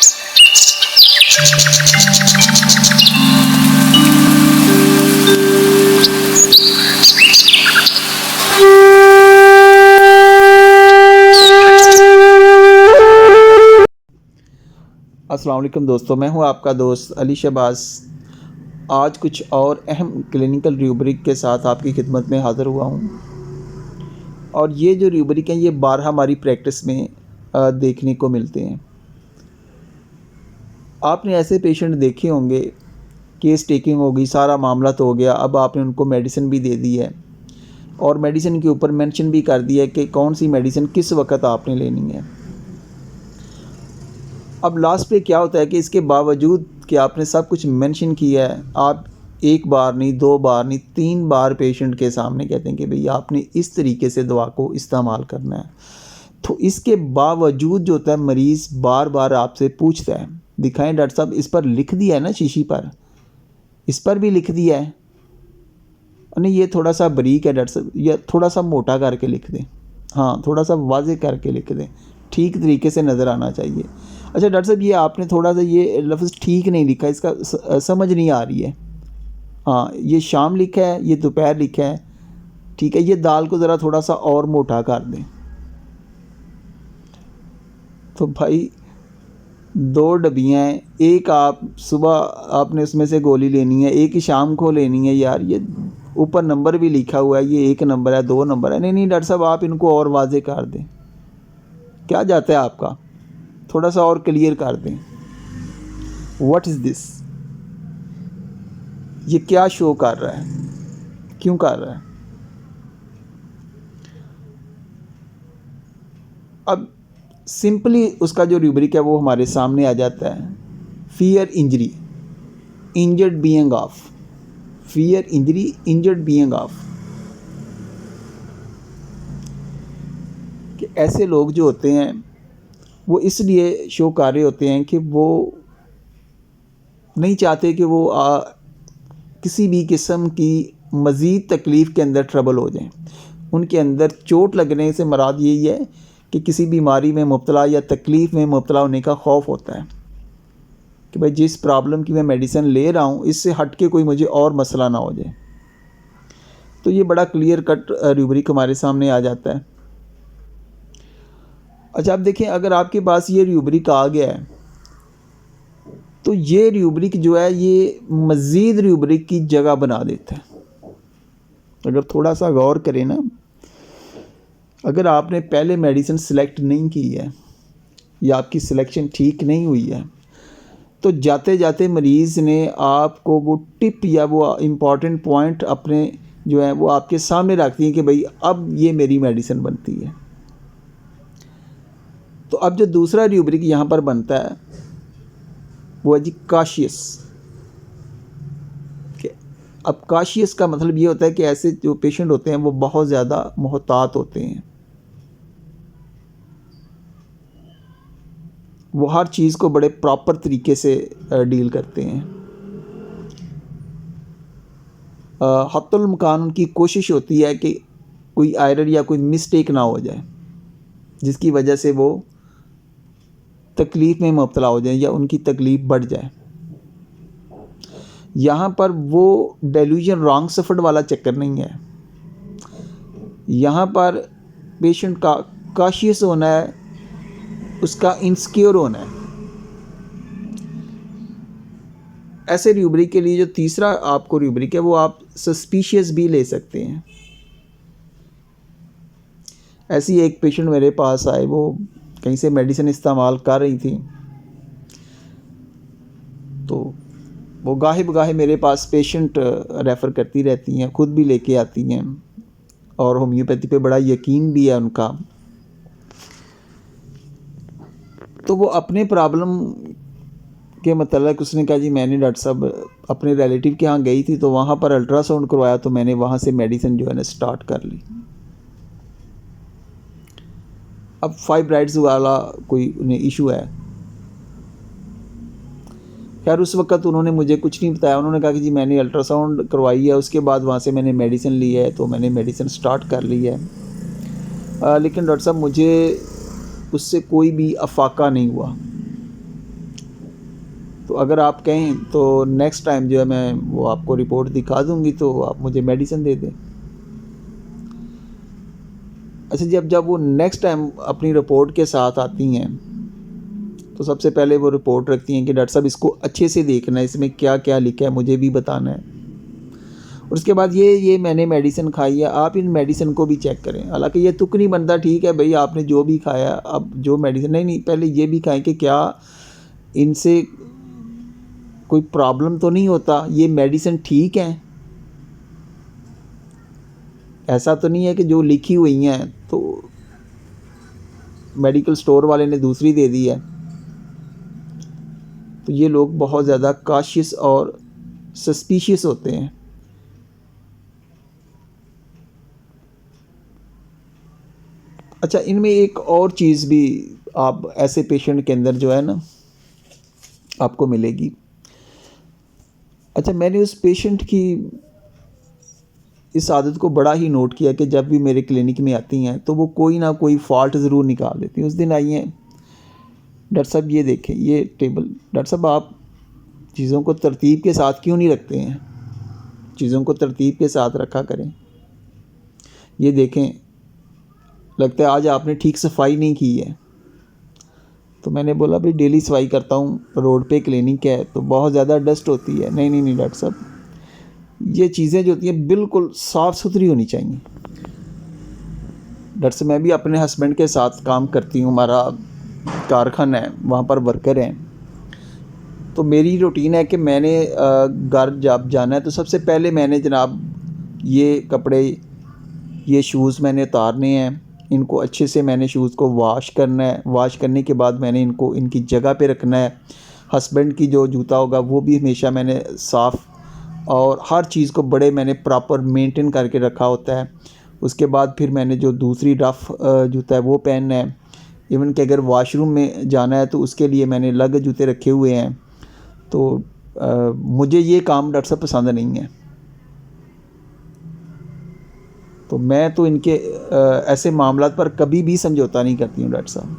अस्सलाम वालेकुम दोस्तों, मैं हूं आपका दोस्त अली शहबाज। आज कुछ और अहम क्लिनिकल रूब्रिक के साथ आपकी खिदमत में हाज़िर हुआ हूं और ये जो रूब्रिक हैं ये बारहा हमारी प्रैक्टिस में देखने को मिलते हैं। आपने ऐसे पेशेंट देखे होंगे, केस टेकिंग हो गई, सारा मामला तो हो गया, अब आपने उनको मेडिसिन भी दे दी है और मेडिसिन के ऊपर मेंशन भी कर दिया है कि कौन सी मेडिसिन किस वक्त आपने लेनी है। अब लास्ट पे क्या होता है कि इसके बावजूद कि आपने सब कुछ मेंशन किया है, आप एक बार नहीं, दो बार नहीं, 3 बार पेशेंट के सामने कहते हैं कि भई आपने इस तरीके से दवा को इस्तेमाल करना है। तो इसके बावजूद जो होता है मरीज़ बार बार आपसे पूछता है, दिखाएं डॉक्टर साहब, इस पर लिख दिया है ना शीशी पर, इस पर भी लिख दिया है, नहीं ये थोड़ा सा बारीक है डॉक्टर साहब, या थोड़ा सा मोटा करके लिख दें, हाँ थोड़ा सा वाज़े करके लिख दें, ठीक तरीके से नज़र आना चाहिए। अच्छा डॉक्टर साहब, ये आपने थोड़ा सा ये लफ्ज़ ठीक नहीं लिखा, इसका समझ नहीं आ रही है। हाँ, ये शाम लिखा है, ये दोपहर लिखा है, ठीक है, ये दाल को ज़रा थोड़ा सा और मोटा कर दें। तो भाई 2 डब्बियाँ हैं, एक आप सुबह आपने उसमें से गोली लेनी है, एक ही शाम को लेनी है। यार ये ऊपर नंबर भी लिखा हुआ है, ये 1 नंबर है, 2 नंबर है, नहीं डॉक्टर साहब आप इनको और वाज़े कर दें। क्या जाता है आपका, थोड़ा सा और क्लियर कर दें। व्हाट इज़ दिस, ये क्या शो कर रहा है, क्यों कर रहा है। अब सिंपली उसका जो रूब्रिक है वो हमारे सामने आ जाता है। Fear injury, injured being of, fear injury, injured being of. कि ऐसे लोग जो होते हैं वो इसलिए शो कर रहे होते हैं कि वो नहीं चाहते कि वो किसी भी किस्म की मज़ीद तकलीफ़ के अंदर ट्रबल हो जाएं। उनके अंदर चोट लगने से मुराद यही है कि किसी बीमारी में मुब्तला या तकलीफ़ में मुब्तला होने का खौफ होता है कि भाई जिस प्रॉब्लम की मैं मेडिसिन ले रहा हूँ इससे हट के कोई मुझे और मसला ना हो जाए। तो ये बड़ा क्लियर कट रूब्रिक हमारे सामने आ जाता है। अच्छा, आप देखें, अगर आपके पास ये रूब्रिक आ गया है तो ये रूब्रिक जो है ये मज़ीद रूब्रिक की जगह बना देता है। अगर थोड़ा सा गौर करें ना, अगर आपने पहले मेडिसिन सेलेक्ट नहीं की है या आपकी सिलेक्शन ठीक नहीं हुई है तो जाते जाते मरीज़ ने आपको वो टिप या वो इम्पॉर्टेंट पॉइंट अपने जो है वो आपके सामने रख दिए कि भाई अब ये मेरी मेडिसिन बनती है। तो अब जो दूसरा रूब्रिक यहाँ पर बनता है वो है जी काशियस। अब काशियस का मतलब ये होता है कि ऐसे जो पेशेंट होते हैं वो बहुत ज़्यादा मोहतात होते हैं, वो हर चीज़ को बड़े प्रॉपर तरीके से डील करते हैं। हत्तुल इम्कान उनकी कोशिश होती है कि कोई एरर या कोई मिस्टेक ना हो जाए जिसकी वजह से वो तकलीफ़ में मुब्तला हो जाए या उनकी तकलीफ़ बढ़ जाए। यहाँ पर वो डेल्यूजन रॉन्ग सफ़र्ड वाला चक्कर नहीं है। यहाँ पर पेशेंट का काशियस होना है, उसका इनसिक्योर होना है। ऐसे रूब्रिक के लिए जो तीसरा आपको रूब्रिक है वो आप सस्पिशियस भी ले सकते हैं। ऐसी एक पेशेंट मेरे पास आए, वो कहीं से मेडिसिन इस्तेमाल कर रही थी, तो वो गाहे बगाहे मेरे पास पेशेंट रेफ़र करती रहती हैं, ख़ुद भी लेके आती हैं और होम्योपैथी पे बड़ा यकीन भी है उनका। तो वो अपने प्रॉब्लम के मतलब उसने कहा जी मैंने डॉक्टर साहब अपने रिलेटिव के यहाँ गई थी तो वहाँ पर अल्ट्रासाउंड करवाया तो मैंने वहाँ से मेडिसिन जो है ना स्टार्ट कर ली। अब फाइब्राइड्स वाला कोई उन्हें इशू है। खैर उस वक्त उन्होंने मुझे कुछ नहीं बताया, उन्होंने कहा कि जी मैंने अल्ट्रासाउंड करवाई है, उसके बाद वहाँ से मैंने मेडिसिन ली है, तो मैंने मेडिसिन स्टार्ट कर ली है, लेकिन डॉक्टर साहब मुझे उससे कोई भी अफाका नहीं हुआ। तो अगर आप कहें तो नेक्स्ट टाइम जो है मैं वो आपको रिपोर्ट दिखा दूंगी, तो आप मुझे मेडिसिन दे दें। अच्छा, जब वो नेक्स्ट टाइम अपनी रिपोर्ट के साथ आती हैं तो सबसे पहले वो रिपोर्ट रखती हैं कि डॉक्टर साहब इसको अच्छे से देखना है, इसमें क्या क्या लिखा है मुझे भी बताना है। और उसके बाद ये मैंने मेडिसिन खाई है, आप इन मेडिसिन को भी चेक करें। हालांकि ये तुक नहीं बनता, ठीक है भाई आपने जो भी खाया, अब जो मेडिसिन नहीं पहले ये भी खाएं कि क्या इनसे कोई प्रॉब्लम तो नहीं होता, ये मेडिसिन ठीक है। ऐसा तो नहीं है कि जो लिखी हुई हैं तो मेडिकल स्टोर वाले ने दूसरी दे दी है। तो ये लोग बहुत ज़्यादा कॉशियस और सस्पिशियस होते हैं। अच्छा, इनमें एक और चीज़ भी आप ऐसे पेशेंट के अंदर जो है ना आपको मिलेगी। अच्छा, मैंने उस पेशेंट की इस आदत को बड़ा ही नोट किया कि जब भी मेरे क्लिनिक में आती हैं तो वो कोई ना कोई फ़ॉल्ट ज़रूर निकाल देती हैं। उस दिन आई हैं, डॉक्टर साहब ये देखें ये टेबल, डॉक्टर साहब आप चीज़ों को तरतीब के साथ क्यों नहीं रखते हैं, चीज़ों को तरतीब के साथ रखा करें। ये देखें, लगता है आज आपने ठीक सफाई नहीं की है। तो मैंने बोला भाई डेली सफाई करता हूँ, रोड पे क्लिनिक है तो बहुत ज़्यादा डस्ट होती है। नहीं डॉक्टर साहब, ये चीज़ें जो होती हैं बिल्कुल साफ़ सुथरी होनी चाहिए। डॉक्टर साहब मैं भी अपने हस्बैंड के साथ काम करती हूँ, हमारा कारखाना है, वहाँ पर वर्कर हैं। तो मेरी रूटीन है कि मैंने घर जब जाना है तो सबसे पहले मैंने जनाब ये कपड़े, ये शूज़ मैंने उतारने हैं, इनको अच्छे से मैंने शूज़ को वॉश करना है। वॉश करने के बाद मैंने इनको इनकी जगह पे रखना है। हस्बैंड की जो जूता होगा वो भी हमेशा मैंने साफ़ और हर चीज़ को बड़े मैंने प्रॉपर मेंटेन करके रखा होता है। उसके बाद फिर मैंने जो दूसरी रफ़ जूता है वो पहनना है। इवन कि अगर वॉशरूम में जाना है तो उसके लिए मैंने अलग जूते रखे हुए हैं। तो मुझे ये काम डॉक्टर साहब पसंद नहीं है। तो मैं तो इनके ऐसे मामलात पर कभी भी समझौता नहीं करती हूँ डॉक्टर साहब।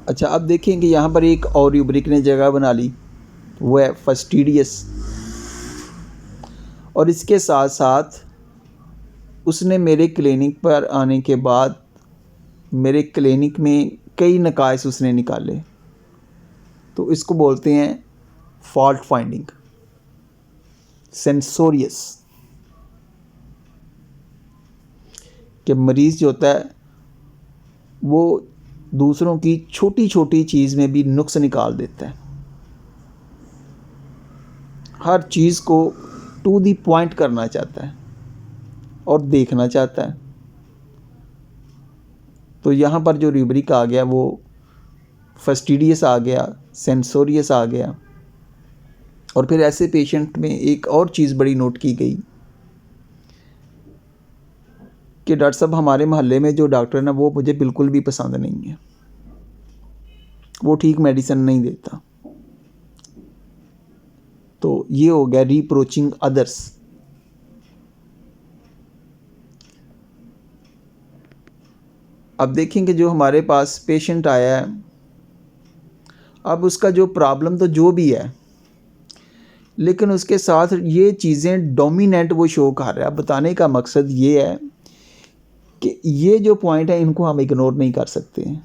अच्छा, अब देखें कि यहाँ पर एक और रूब्रिक ने जगह बना ली, वो है फस्टिडियस। और इसके साथ साथ उसने मेरे क्लिनिक पर आने के बाद मेरे क्लिनिक में कई नकाइस उसने निकाले। तो इसको बोलते हैं फॉल्ट फाइंडिंग, सेंसोरियस। कि मरीज़ जो होता है वो दूसरों की छोटी छोटी चीज़ में भी नुक्स निकाल देता है, हर चीज़ को टू दी पॉइंट करना चाहता है और देखना चाहता है। तो यहाँ पर जो रूब्रिक आ गया वो फस्टिडियस आ गया, सेंसोरियस आ गया। और फिर ऐसे पेशेंट में एक और चीज़ बड़ी नोट की गई कि डॉक्टर साहब हमारे मोहल्ले में जो डॉक्टर है ना वो मुझे बिल्कुल भी पसंद नहीं है, वो ठीक मेडिसिन नहीं देता। तो ये हो गया रीप्रोचिंग अदर्स। अब देखेंगे जो हमारे पास पेशेंट आया है, अब उसका जो प्रॉब्लम तो जो भी है, लेकिन उसके साथ ये चीज़ें डोमिनेंट वो शो कर रहा है। बताने का मकसद ये है कि ये जो पॉइंट है इनको हम इग्नोर नहीं कर सकते हैं।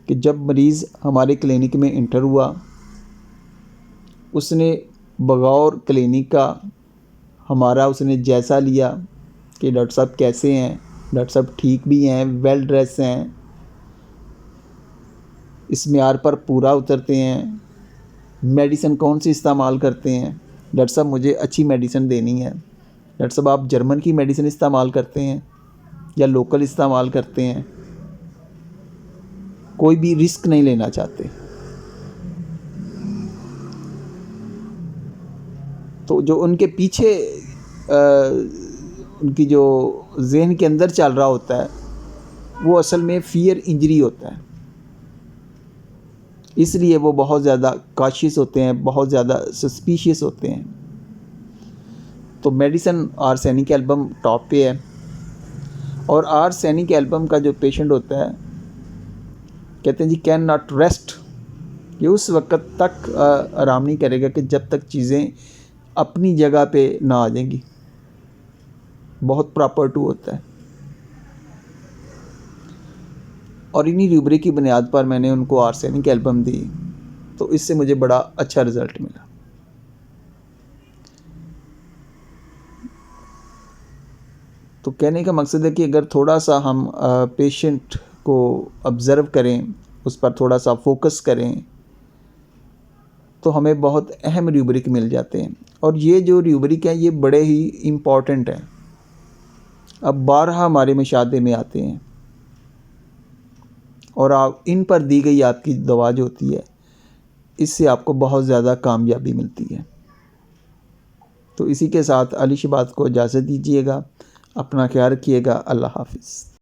कि जब मरीज़ हमारे क्लिनिक में इंटर हुआ, उसने बगौर क्लिनिक का हमारा उसने जायज़ा लिया कि डॉक्टर साहब कैसे हैं, डॉक्टर साहब ठीक भी हैं, वेल ड्रेस हैं, इस मेयार पर पूरा उतरते हैं, मेडिसिन कौन सी इस्तेमाल करते हैं, डॉक्टर साहब मुझे अच्छी मेडिसिन देनी है, डॉक्टर साहब आप जर्मन की मेडिसिन इस्तेमाल करते हैं या लोकल इस्तेमाल करते हैं, कोई भी रिस्क नहीं लेना चाहते। तो जो उनके पीछे उनकी जो ज़हन के अंदर चल रहा होता है वो असल में फ़ियर इंजरी होता है। इसलिए वो बहुत ज़्यादा कॉशियस होते हैं, बहुत ज़्यादा सस्पिशियस होते हैं। तो मेडिसिन आर्सेनिक एल्बम टॉप पे है। और आर्सेनिक एल्बम का जो पेशेंट होता है, कहते हैं जी कैन नॉट रेस्ट, ये उस वक्त तक आराम नहीं करेगा कि जब तक चीज़ें अपनी जगह पे ना आ जाएंगी। बहुत प्रॉपर टू होता है। और इन्हीं रूब्रिक की बुनियाद पर मैंने उनको आर्सेनिक एल्बम दी, तो इससे मुझे बड़ा अच्छा रिज़ल्ट मिला। तो कहने का मकसद है कि अगर थोड़ा सा हम पेशेंट को ऑब्ज़र्व करें, उस पर थोड़ा सा फोकस करें, तो हमें बहुत अहम रूब्रिक मिल जाते हैं। और ये जो रूब्रिक हैं ये बड़े ही इम्पॉर्टेंट हैं। अब 12 हमारे मुशाहदे में आते हैं और आप इन पर दी गई आपकी दवा जो होती है, इससे आपको बहुत ज़्यादा कामयाबी मिलती है। तो इसी के साथ अली शबात को इजाज़त दीजिएगा। अपना ख्याल रखिएगा। अल्लाह हाफ़िज़।